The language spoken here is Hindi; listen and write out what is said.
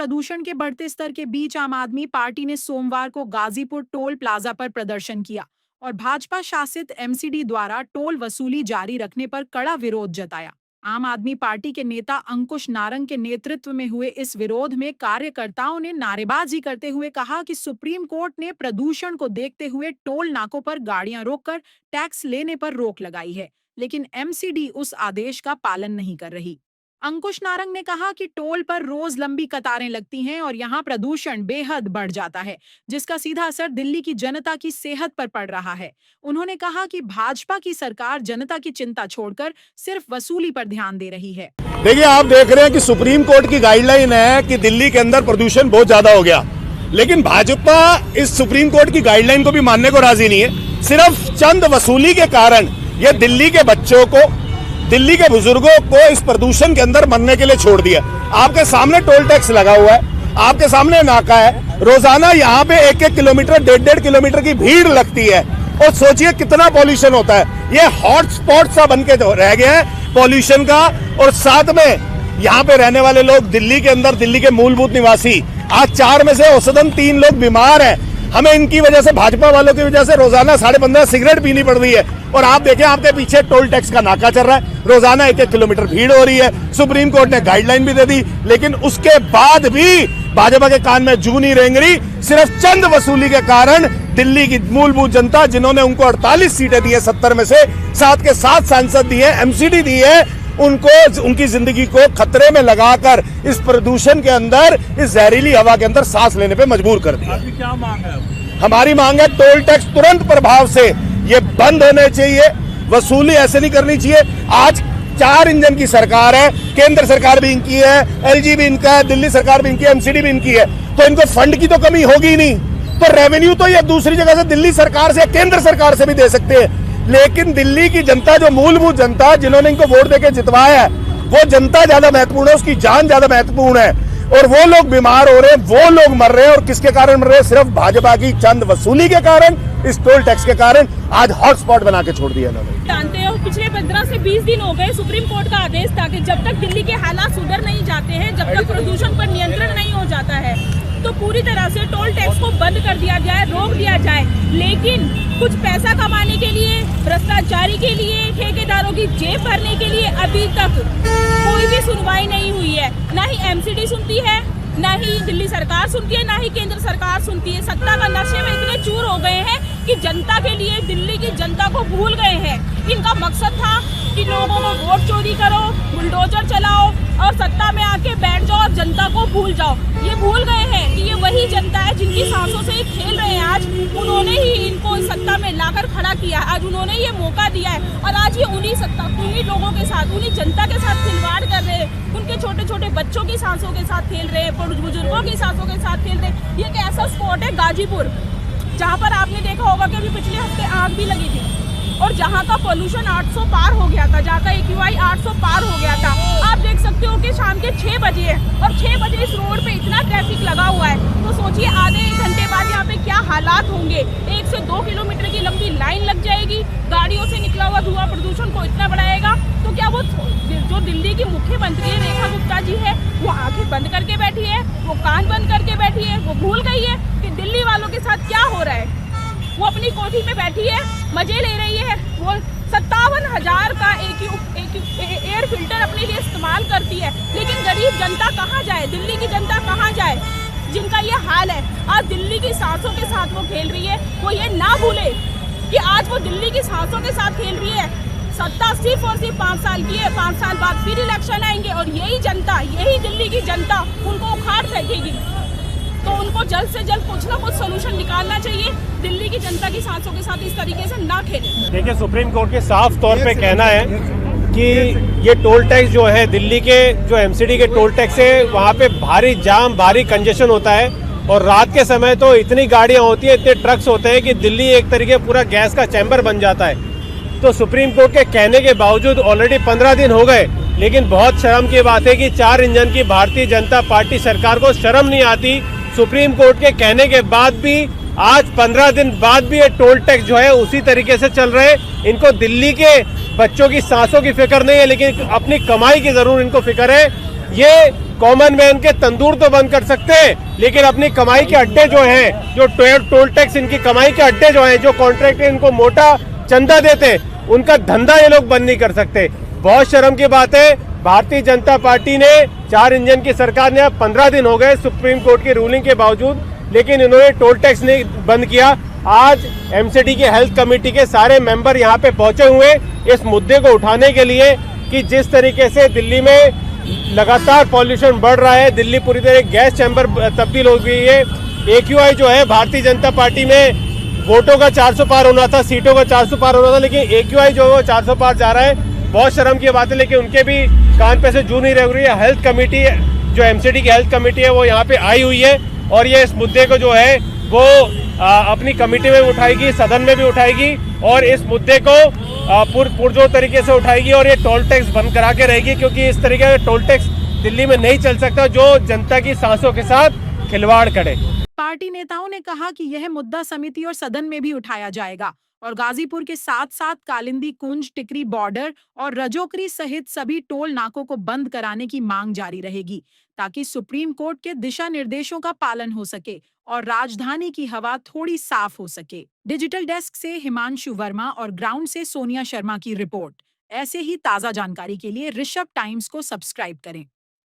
प्रदूषण के बढ़ते स्तर के बीच आम आदमी पार्टी ने सोमवार को गाजीपुर टोल प्लाजा पर प्रदर्शन किया और भाजपा शासित एमसीडी द्वारा टोल वसूली जारी रखने पर कड़ा विरोध जताया। आम आदमी पार्टी के नेता अंकुश नारंग के नेतृत्व में हुए इस विरोध में कार्यकर्ताओं ने नारेबाजी करते हुए कहा कि सुप्रीम कोर्ट ने प्रदूषण को देखते हुए टोल नाकों पर गाड़ियां रोककर टैक्स लेने पर रोक लगाई है, लेकिन एमसीडी उस आदेश का पालन नहीं कर रही। अंकुश नारंग ने कहा कि टोल पर रोज लंबी कतारें लगती हैं और यहां प्रदूषण बेहद बढ़ जाता है, जिसका सीधा असर दिल्ली की जनता की सेहत पर पड़ रहा है। उन्होंने कहा कि भाजपा की सरकार जनता की चिंता छोड़कर सिर्फ वसूली पर ध्यान दे रही है। देखिए, आप देख रहे हैं कि सुप्रीम कोर्ट की गाइडलाइन है कि दिल्ली के अंदर प्रदूषण बहुत ज्यादा हो गया, लेकिन भाजपा इस सुप्रीम कोर्ट की गाइडलाइन को भी मानने को राजी नहीं है। सिर्फ चंद वसूली के कारण ये दिल्ली के बच्चों को, दिल्ली के बुजुर्गों को इस प्रदूषण के अंदर मरने के लिए छोड़ दिया। आपके सामने टोल टैक्स लगा हुआ है, आपके सामने नाका है, रोजाना यहाँ पे 1-1 किलोमीटर 1.5 किलोमीटर की भीड़ लगती है और सोचिए कितना पॉल्यूशन होता है। ये हॉटस्पॉट सा बन के रह गया है पॉल्यूशन का। और साथ में यहाँ पे रहने वाले लोग दिल्ली के अंदर, दिल्ली के मूलभूत निवासी, आज 4 में से औसतन 3 लोग बीमार हैं। हमें इनकी वजह से, भाजपा वालों की वजह से रोजाना 15.5 सिगरेट पीनी पड़ रही है। और आप देखें, आपके पीछे टोल टैक्स का नाका चल रहा है, रोजाना 1-1 किलोमीटर भीड़ हो रही है। सुप्रीम कोर्ट ने गाइडलाइन भी दे दी, लेकिन उसके बाद भी भाजपा के कान में जू नहीं रेंग रही। सिर्फ चंद वसूली के कारण दिल्ली की मूलभूत जनता, जिन्होंने उनको 48 सीटें दी है 70 में से, 7 के 7 सांसद दिए, एमसीडी दी है, उनको उनकी जिंदगी को खतरे में लगाकर इस प्रदूषण के अंदर, इस जहरीली हवा के अंदर सांस लेने पे मजबूर कर दिया। क्या मांग है? हमारी मांग है टोल टैक्स तुरंत प्रभाव से ये बंद होने चाहिए, वसूली ऐसे नहीं करनी चाहिए। आज 4 इंजन की सरकार है, केंद्र सरकार भी इनकी है, एलजी भी इनका है, दिल्ली सरकार भी इनकी है, एमसीडी भी इनकी है, तो इनको फंड की तो कमी होगी नहीं। तो रेवेन्यू तो ये दूसरी जगह से, दिल्ली सरकार से, केंद्र सरकार से भी दे सकते हैं, लेकिन दिल्ली की जनता, जो मूलभूत जनता जिन्होंने इनको वोट देके जितवाया है, वो जनता ज्यादा महत्वपूर्ण है, उसकी जान ज्यादा महत्वपूर्ण है। और वो लोग बीमार हो रहे हैं, वो लोग मर रहे हैं, और किसके कारण मर रहे हैं? सिर्फ भाजपा की चंद वसूली के कारण, इस टोल टैक्स के कारण आज हॉटस्पॉट बना के छोड़ दिया इन्होंने। जानते हो, पिछले 15 से 20 दिन हो गए सुप्रीम कोर्ट का आदेश था कि जब तक दिल्ली के हालात सुधर नहीं जाते हैं, जब तक प्रदूषण पर नियंत्रण नहीं हो जाता है, तो पूरी तरह से टोल टैक्स को बंद कर दिया जाए, रोक दिया जाए। लेकिन कुछ पैसा कमाने के लिए, भ्रष्टाचारी के लिए, ठेकेदारों की जेब भरने के लिए अभी तक कोई भी सुनवाई नहीं हुई है। ना ही एमसीडी सुनती है, ना ही दिल्ली सरकार सुनती है, ना ही केंद्र सरकार सुनती है। सत्ता का नशे में इतने चूर हो गए हैं कि जनता के लिए, दिल्ली की जनता को भूल गए हैं। इनका मकसद था कि लोगों को वोट चोरी करो, बुलडोजर चलाओ और सत्ता में आके बैठ जाओ और जनता को भूल जाओ। ये भूल गए हैं कि ये वही जनता है जिनकी सांसों से ये खेल रहे हैं। आज उन्होंने ही इनको इस सत्ता में लाकर खड़ा किया, आज उन्होंने ये मौका दिया है, और आज ये उन्हीं लोगों के साथ, उन्हीं जनता के साथ खिलवाड़ कर रहे हैं। उनके छोटे छोटे बच्चों की सांसों के साथ खेल रहे हैं, बुजुर्गों की सांसों के साथ खेल रहे हैं। ये एक ऐसा स्पॉट है गाजीपुर, जहाँ पर आपने देखा होगा कि अभी पिछले हफ्ते आग भी लगी थी, और जहाँ का पोल्यूशन 800 पार हो गया था, जहाँ का AQI 800 पार हो गया था। आप देख सकते हो कि शाम के 6 बजे है और 6 बजे इस रोड पे इतना ट्रैफिक लगा हुआ है, तो सोचिए आधे 1 घंटे बाद यहाँ पे क्या हालात होंगे। 1 से 2 किलोमीटर की लंबी लाइन लग जाएगी, गाड़ियों से निकला हुआ धुआं प्रदूषण को इतना बढ़ाएगा। तो क्या वो जो दिल्ली की मुख्यमंत्री है रेखा गुप्ता जी है, वो आंखें बंद करके बैठी है, वो कान बंद करके बैठी है, वो भूल गई है कि दिल्ली वालों के साथ क्या हो रहा है। वो अपनी कोठी में बैठी है, मजे ले रही है, वो 57,000 का एयर फिल्टर अपने लिए इस्तेमाल करती है, लेकिन गरीब जनता कहाँ जाए, दिल्ली की जनता कहाँ जाए जिनका ये हाल है। आज दिल्ली की सांसों के साथ वो खेल रही है। वो ये ना भूले कि आज वो दिल्ली की सांसों के साथ खेल रही है। सत्ता सिर्फ और सिर्फ 5 साल की है, 5 साल बाद फिर इलेक्शन आएंगे और यही जनता, यही दिल्ली की जनता उनको उखाड़ फेंकेगी। तो उनको जल्द से जल्द कुछ ना कुछ सोल्यूशन निकालना चाहिए। दिल्ली की जनता की सांसों के साथ इस तरीके से ना खेलें। देखिए, सुप्रीम कोर्ट के साफ तौर पे कहना है कि ये टोल टैक्स जो है, दिल्ली के जो एमसीडी के टोल टैक्स है, वहाँ पे भारी जाम, भारी कंजेशन होता है, और रात के समय तो इतनी गाड़ियाँ होती है, इतने ट्रक्स होते हैं कि दिल्ली एक तरीके पूरा गैस का चैम्बर बन जाता है। तो सुप्रीम कोर्ट के कहने के बावजूद ऑलरेडी 15 दिन हो गए, लेकिन बहुत शर्म की बात है कि 4 इंजन की भारतीय जनता पार्टी सरकार को शर्म नहीं आती। सुप्रीम कोर्ट के कहने के बाद भी आज 15 दिन बाद भी ये टोल टैक्स जो है उसी तरीके से चल रहे हैं। इनको दिल्ली के बच्चों की सांसों की फिक्र नहीं है, लेकिन अपनी कमाई की जरूर इनको फिक्र है। ये कॉमन मैन के तंदूर तो बंद कर सकते हैं, लेकिन अपनी कमाई के अड्डे जो हैं, जो टोल टैक्स इनकी कमाई के अड्डे जो हैं, जो कॉन्ट्रैक्टर इनको मोटा चंदा देते हैं, उनका धंधा ये लोग बंद नहीं कर सकते। बहुत शर्म की बात है, भारतीय जनता पार्टी ने 4 इंजन की सरकार ने 15 दिन हो गए सुप्रीम कोर्ट की रूलिंग के बावजूद, लेकिन इन्होंने टोल टैक्स नहीं बंद किया। आज एमसीडी के हेल्थ कमेटी के सारे मेंबर यहाँ पे पहुंचे हुए इस मुद्दे को उठाने के लिए कि जिस तरीके से दिल्ली में लगातार पॉल्यूशन बढ़ रहा है, दिल्ली पूरी तरह गैस चैम्बर तब्दील हो गई है। AQI जो है भारतीय जनता पार्टी में वोटों का 400 पार होना था, सीटों का 400 पार होना था, लेकिन AQI जो है वो 400 पार जा रहा है। बहुत शर्म की बात है, लेकिन उनके भी कान पे से जू नहीं रह रही है। हेल्थ कमेटी जो एमसीडी की हेल्थ कमेटी है वो यहाँ पे आई हुई है और ये इस मुद्दे को जो है वो अपनी कमेटी में उठाएगी, सदन में भी उठाएगी और इस मुद्दे को पुरजोर तरीके से उठाएगी और ये टोल टैक्स बंद करा के रहेगी, क्योंकि इस तरीके का टोल टैक्स दिल्ली में नहीं चल सकता जो जनता की सांसों के साथ खिलवाड़ करे। पार्टी नेताओं ने कहा कि यह मुद्दा समिति और सदन में भी उठाया जाएगा और गाजीपुर के साथ साथ कालिंदी कुंज, टिकरी बॉर्डर और रजोकरी सहित सभी टोल नाकों को बंद कराने की मांग जारी रहेगी, ताकि सुप्रीम कोर्ट के दिशा निर्देशों का पालन हो सके और राजधानी की हवा थोड़ी साफ हो सके। डिजिटल डेस्क से हिमांशु वर्मा और ग्राउंड से सोनिया शर्मा की रिपोर्ट। ऐसे ही ताज़ा जानकारी के लिए ऋषभ टाइम्स को सब्सक्राइब करें।